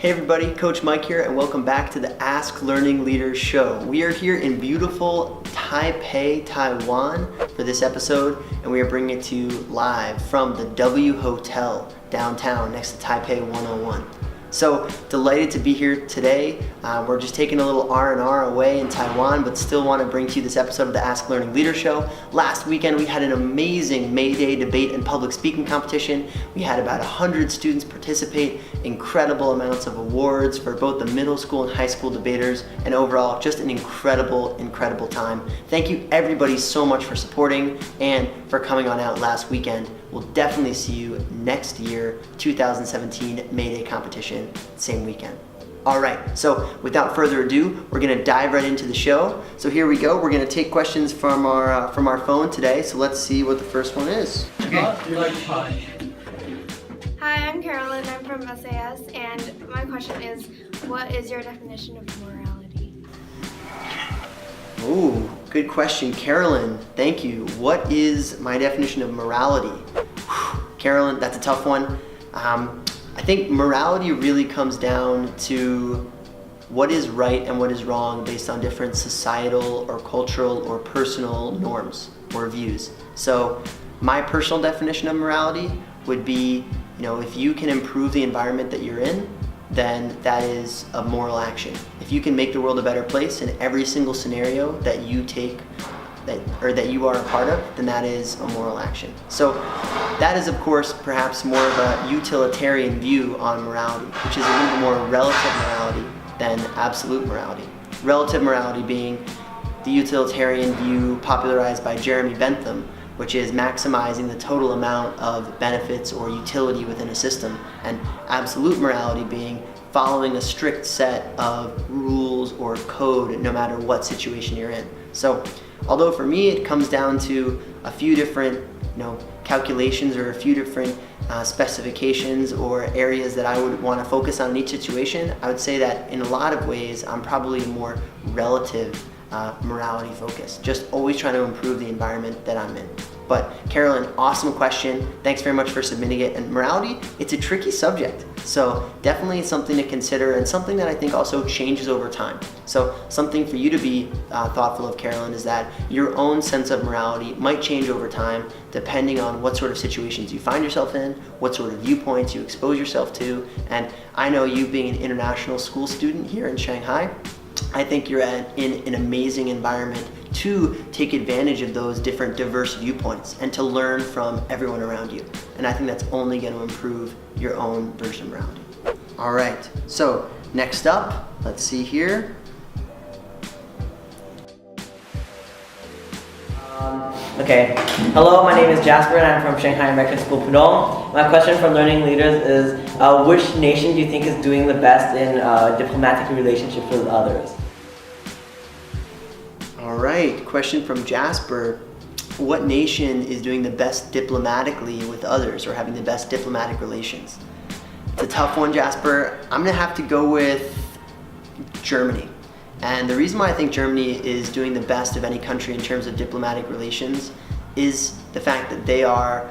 Hey everybody, Coach Mike here, and welcome back to the Ask Learning Leaders show. We are here in beautiful Taipei, Taiwan for this episode, and we are bringing it to you live from the W Hotel downtown next to Taipei 101. So delighted to be here today. We're just taking a little R&R away in Taiwan, but still want to bring to you this episode of the Ask Learning Leaders show. Last weekend we had an amazing May Day debate and public speaking competition. We had about 100 students participate, incredible amounts of awards for both the middle school and high school debaters, and overall just an incredible time. Thank you everybody so much for supporting and for coming on out last weekend. We'll definitely see you next year, 2017 May Day competition, same weekend. All right, so without further ado, we're gonna dive right into the show. So here we go. We're gonna take questions from our phone today. So let's see what the first one is. Okay. Hi, I'm Carolyn. I'm from SAS, and my question is, what is your definition of morality? Ooh, good question, Carolyn. Thank you. What is my definition of morality? Carolyn, that's a tough one. I think morality really comes down to what is right and what is wrong based on different societal or cultural or personal norms or views. So my personal definition of morality would be, if you can improve the environment that you're in, then that is a moral action. If you can make the world a better place in every single scenario that you take that you are a part of, then that is a moral action. So that is, of course, perhaps more of a utilitarian view on morality, which is a little more relative morality than absolute morality. Relative morality being the utilitarian view popularized by Jeremy Bentham, which is maximizing the total amount of benefits or utility within a system, and absolute morality being following a strict set of rules or code no matter what situation you're in. So although for me it comes down to a few different calculations or a few different specifications or areas that I would want to focus on in each situation, I would say that in a lot of ways I'm probably more relative morality focused, just always trying to improve the environment that I'm in. But Carolyn, awesome question. Thanks very much for submitting it. And morality, it's a tricky subject. So definitely something to consider, and something that I think also changes over time. So something for you to be thoughtful of, Carolyn, is that your own sense of morality might change over time depending on what sort of situations you find yourself in, what sort of viewpoints you expose yourself to. And I know you being an international school student here in Shanghai, I think you're in an amazing environment to take advantage of those different diverse viewpoints and to learn from everyone around you. And I think that's only going to improve your own version of morality. All right, so next up, let's see here. Okay. Hello, my name is Jasper and I'm from Shanghai American School Pudong. My question from Learning Leaders is, which nation do you think is doing the best in diplomatic relationships with others? All right, question from Jasper. What nation is doing the best diplomatically with others or having the best diplomatic relations? It's a tough one, Jasper. I'm gonna have to go with Germany. And the reason why I think Germany is doing the best of any country in terms of diplomatic relations is the fact that they are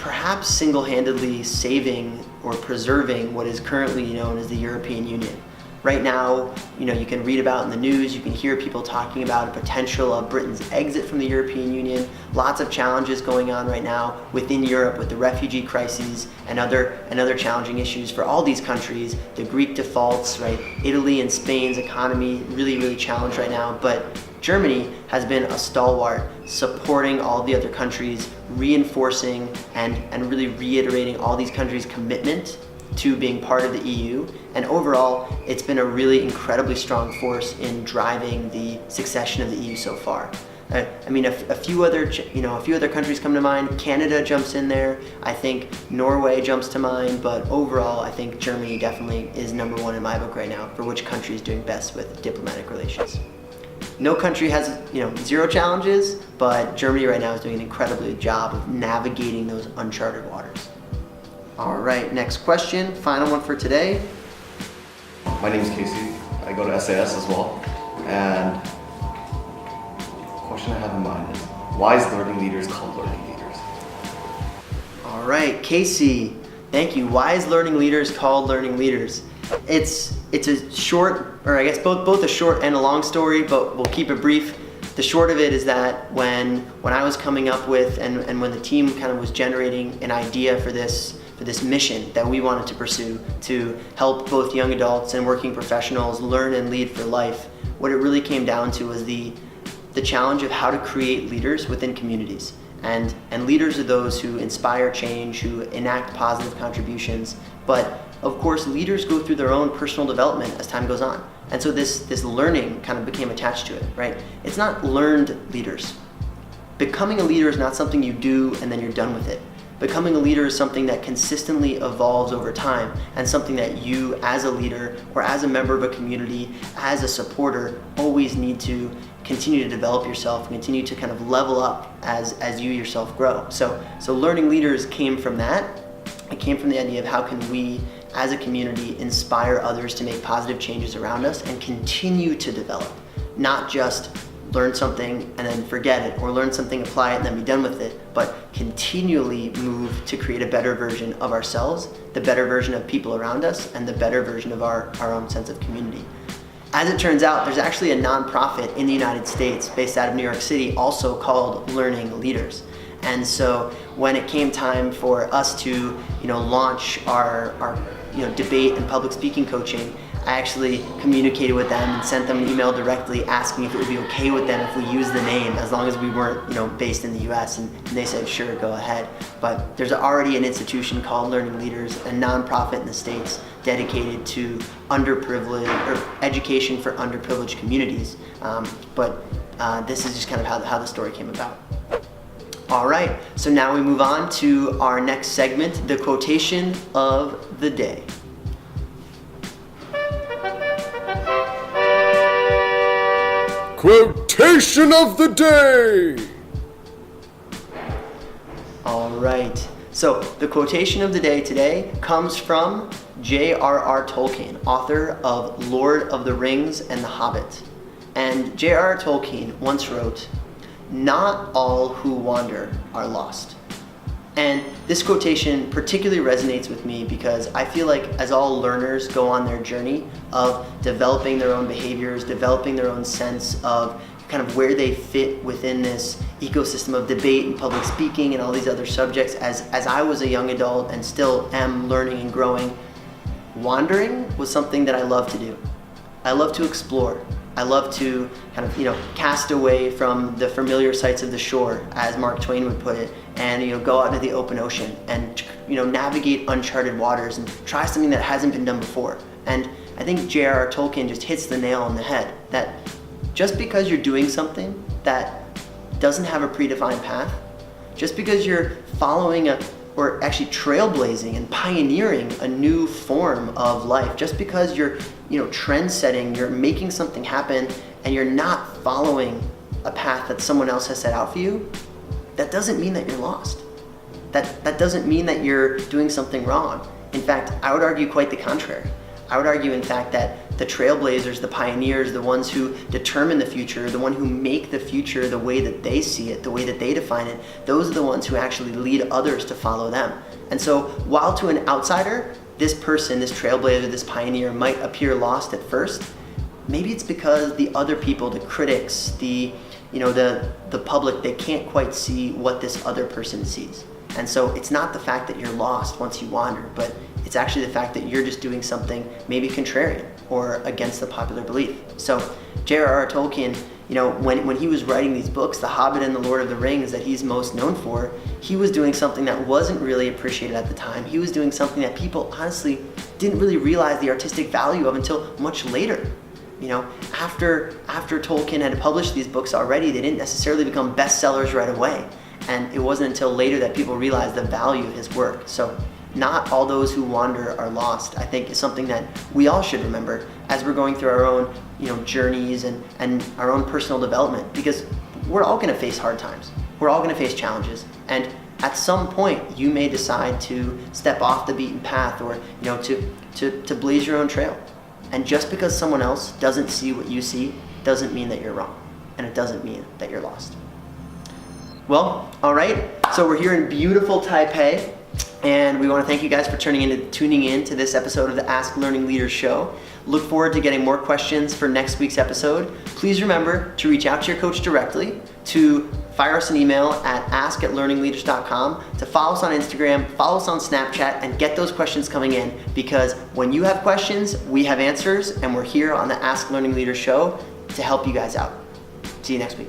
perhaps single-handedly saving or preserving what is currently known as the European Union. Right now, you can read about in the news, you can hear people talking about a potential of Britain's exit from the European Union. Lots of challenges going on right now within Europe with the refugee crises and other challenging issues for all these countries. The Greek defaults, right? Italy and Spain's economy really challenged right now, but Germany has been a stalwart, supporting all the other countries, reinforcing and really reiterating all these countries' commitment to being part of the EU, and overall it's been a really incredibly strong force in driving the succession of the EU so far. I mean, a few other countries come to mind. Canada jumps in there. I think Norway jumps to mind, but overall I think Germany definitely is number one in my book right now for which country is doing best with diplomatic relations. No country has zero challenges, but Germany right now is doing an incredible job of navigating those uncharted waters. All right, next question, final one for today. My name is Casey. I go to SAS as well. And the question I have in mind is, why is Learning Leaders called Learning Leaders? All right, Casey, thank you. Why is Learning Leaders called Learning Leaders? It's a short, or I guess both a short and a long story, but we'll keep it brief. The short of it is that when I was coming up with and when the team kind of was generating an idea for this mission that we wanted to pursue to help both young adults and working professionals learn and lead for life, what it really came down to was the challenge of how to create leaders within communities. And leaders are those who inspire change, who enact positive contributions. But of course, leaders go through their own personal development as time goes on. And so this learning kind of became attached to it, right? It's not learned leaders. Becoming a leader is not something you do and then you're done with it. Becoming a leader is something that consistently evolves over time, and something that you as a leader or as a member of a community, as a supporter, always need to continue to develop yourself, continue to kind of level up as you yourself grow. So Learning Leaders came from that. It came from the idea of how can we as a community inspire others to make positive changes around us and continue to develop, not just learn something and then forget it, or learn something, apply it, and then be done with it, but continually move to create a better version of ourselves, the better version of people around us, and the better version of our own sense of community. As it turns out, there's actually a nonprofit in the United States based out of New York City also called Learning Leaders. And so when it came time for us to launch our debate and public speaking coaching, I actually communicated with them and sent them an email directly asking if it would be okay with them if we used the name, as long as we weren't based in the US, and they said sure, go ahead. But there's already an institution called Learning Leaders, a nonprofit in the States dedicated to underprivileged or education for underprivileged communities. But this is just kind of how the story came about. All right, so now we move on to our next segment, the quotation of the day. Quotation of the day! All right, so the quotation of the day today comes from J.R.R. Tolkien, author of Lord of the Rings and The Hobbit. And J.R.R. Tolkien once wrote, "Not all who wander are lost." And this quotation particularly resonates with me because I feel like as all learners go on their journey of developing their own behaviors, developing their own sense of kind of where they fit within this ecosystem of debate and public speaking and all these other subjects, as I was a young adult and still am learning and growing, wandering was something that I love to do. I love to explore. I love to kind of, cast away from the familiar sights of the shore, as Mark Twain would put it, and, go out into the open ocean and, navigate uncharted waters and try something that hasn't been done before. And I think J.R.R. Tolkien just hits the nail on the head, that just because you're doing something that doesn't have a predefined path, just because you're following or actually trailblazing and pioneering a new form of life, just because you're trend setting, you're making something happen, and you're not following a path that someone else has set out for you, that doesn't mean that you're lost. That doesn't mean that you're doing something wrong. In fact, I would argue quite the contrary. I would argue, in fact, that the trailblazers, the pioneers, the ones who determine the future, the ones who make the future the way that they see it, the way that they define it, those are the ones who actually lead others to follow them. And so while to an outsider, this person, this trailblazer, this pioneer might appear lost at first, maybe it's because the other people, the critics, the public, they can't quite see what this other person sees. And so it's not the fact that you're lost once you wander, but it's actually the fact that you're just doing something maybe contrarian or against the popular belief. So J.R.R. Tolkien, when he was writing these books, The Hobbit and The Lord of the Rings, that he's most known for, he was doing something that wasn't really appreciated at the time. He was doing something that people honestly didn't really realize the artistic value of until much later. After Tolkien had published these books already, they didn't necessarily become bestsellers right away. And it wasn't until later that people realized the value of his work. So not all those who wander are lost, I think, is something that we all should remember as we're going through our own journeys and our own personal development, because we're all going to face hard times. We're all going to face challenges. And at some point, you may decide to step off the beaten path or to blaze your own trail. And just because someone else doesn't see what you see doesn't mean that you're wrong. And it doesn't mean that you're lost. Well, all right, so we're here in beautiful Taipei, And we want to thank you guys for tuning in to this episode of the Ask Learning Leaders show. Look forward to getting more questions for next week's episode. Please remember to reach out to your coach directly, to fire us an email at ask@learningleaders.com, to follow us on Instagram, follow us on Snapchat, and get those questions coming in, because when you have questions, we have answers, and we're here on the Ask Learning Leaders show to help you guys out. See you next week.